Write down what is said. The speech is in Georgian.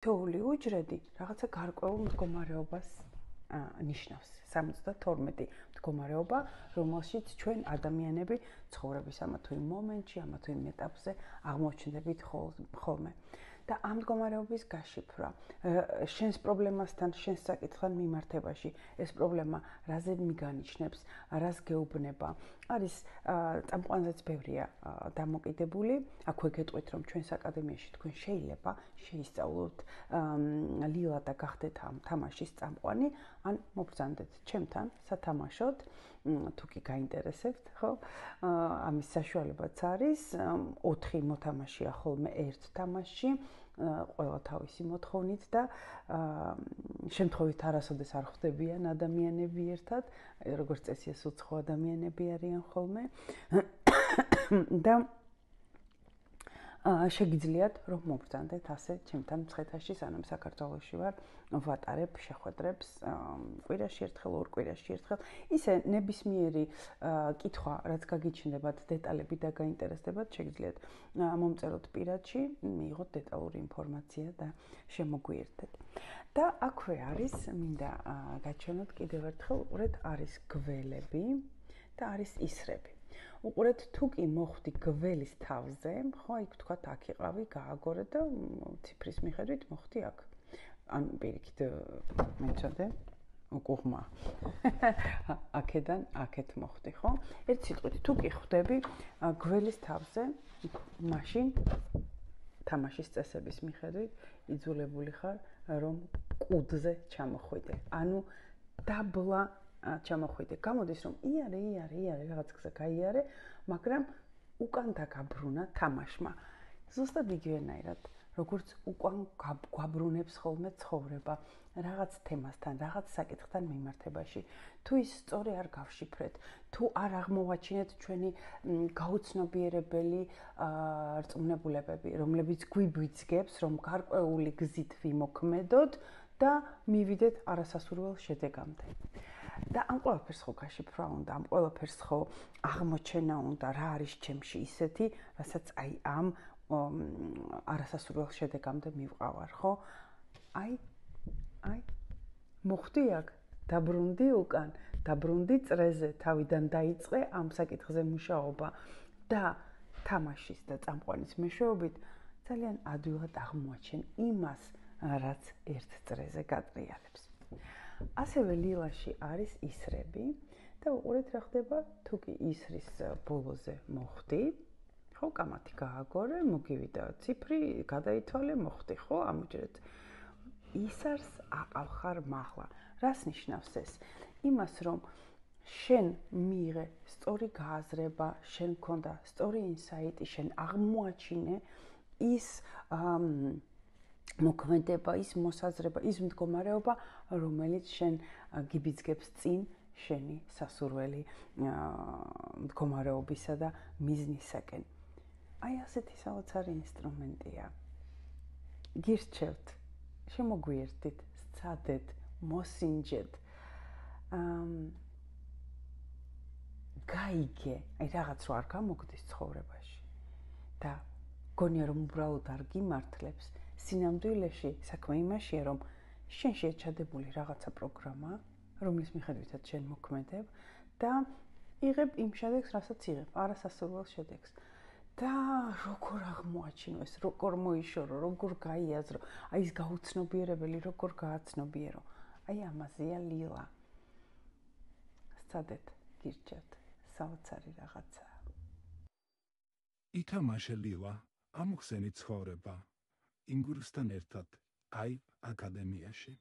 თითოეული უჯრედი რაღაცა გარკვეულ მდგომარეობას ნიშნავს. 72 მდგომარეობა, რომელშიც ჩვენ ადამიანები ცხოვრების ამა თუ იმ მომენტში, ამა თუ იმ ეტაპზე აღმოჩნდებით ხოლმე. და ამ მდგომარეობის გაშიფრვა, შენს პრობლემასთან, შენს საკითხთან მიმართებაში, ეს პრობლემა რაზე მიგანიშნებს, რას გეუბნება, არის წამყვანზეც ბევრია დამოკიდებული. აქვე გეტყვით, რომ ჩვენს აკადემიაში თქვენ შეიძლება შეისწავლოთ ლილა და გახდეთ ამ თამაშის წამყვანი, ან მობრძანდეთ ჩემთან სათამაშოდ, თუ კი გაინტერესებთ, ხო? ამის საშუალებაც არის 4 მოთამაშეა ხოლმე ერთ თამაშში, ყველა თავისი მოთხოვნით და შემთხვევით არასოდეს არ ხვდებიან ადამიანები ერთად, როგორც წესი ეს უცხო ადამიანები არიან ხოლმე და შეგიძლიათ რომ მობრძანდეთ ასე ჩემთან მცხეთაში, სანამ საქართველოში ვარ, ვატარებ შეხვედრებს კვირაში ერთხელ, ორ კვირაში ერთხელ. ისე ნებისმიერი კითხვა, რაც გაგიჩნდებათ, დეტალები და გაინტერესდებათ, შეგიძლიათ მომწეროთ პირადში, მიიღოთ დეტალური ინფორმაცია და შემოგვიერთდეთ. და აქვე არის, მინდა გაჩვენოთ კიდევ ერთხელ, უყურეთ, არის გველები და არის ისრები. უყურეთ, თუ კი მოხვდი გველის თავზე, ხო, იქ თქვათ, აქ იყავი, გააგორე და ციფრის მიხედვით მოხვდი აქ. ან პირიქით მეცოდე, უკუღმა. აქედან აქეთ მოხვდი, ხო? ერთ სიტყვით, თუ კი ხვდები გველის თავზე, მაშინ თამაშის წესების მიხედვით იძულებული ხარ, რომ კუდზე ჩამოხვიდე. ანუ დაბლა ჩამოხვიდე. გამოდის რომ იარე, რაღაც გზა გაიარე, მაგრამ უკან დაგაბრუნა თამაშმა. ზუსტად იგივენაირად, როგორც უკან გვაბრუნებს ხოლმე ცხოვრება რაღაც თემასთან, რაღაც საკითხთან მიმართებაში. თუ ის სწორი არ გავშიფრეთ, თუ არ აღმოვაჩინეთ ჩვენი გაუცნობიერებელი რწმუნებულებები, რომლებიც გვიბიძგებს, რომ გარკვეული გზით ვიმოქმედოთ და მივიდეთ არასასურველ შედეგამდე. და ამ ყველაფერს ხო გაშიფრვა უნდა, ამ ყველაფერს ხო აღმოჩენა უნდა, რა არის ჩემში ისეთი, რასაც აი ამ არასასურველ შედეგამდე მივყავარ, ხო? აი მოხვდი აქ, დაბრუნდი უკან, დაბრუნდი წრეზე, თავიდან დაიწყე ამ საკითხზე მუშაობა და თამაშის და წამყვანის მეშვეობით ძალიან ადვილად აღმოაჩენ იმას, რაც ერთ წრეზე გატრიალებს. ასევე ლილაში არის ისრები და უყურეთ რა ხდება, თუ კი ისრის ბოლოზე მოხვდი, ხო, კამათი გააგორე, მოგივიდა ციფრი, გადაითვალე, მოხვდი, ხო, ამუჯერეთ. ისარს აყავხარ მაღლა. რას ნიშნავს ეს? იმას, რომ შენ მიიღე სწორი გააზრება, შენ მქონდა სწორი ინსაიტი, შენ აღმოაჩინე ის მოქმედება, ის მოსაზრება, ის მდგომარეობა, რომელიც შენ გიბიძგებს წინ შენი სასურველი მდგომარეობისა და მიზნისაკენ. აი ასეთი საოცარი ინსტრუმენტია. გირჩევთ, შემოგვიერთდით, სცადეთ, მოსინჯეთ. გაიგე, აი რაღაც რო არ გამოგდის ცხოვრებაში და გონია რომ უბრალოდ არ გიმართლებს, სინამდვილეში საქმე იმაშია, რომ შენ შეჩადებული რაღაცა პროგრამა, რომლის მიხედვითაც შენ მოქმედებ და იღებ იმ შედეგს, რასაც იღებ, არასასურველ შედეგს. და როგორ აღმოაჩინო ეს, როგორ მოიშორო, როგორ გაიაზრო, აი ეს გაუცნობიერებელი როგორ გააცნობიერო. აი ამაზეა ლილა. სცადეთ, გირჩევთ, საოცარი რაღაცაა. ითამაშე ლილა, ამხსენი ცხოვრება. ინგურსთან ერთად, აი აკადემიაში.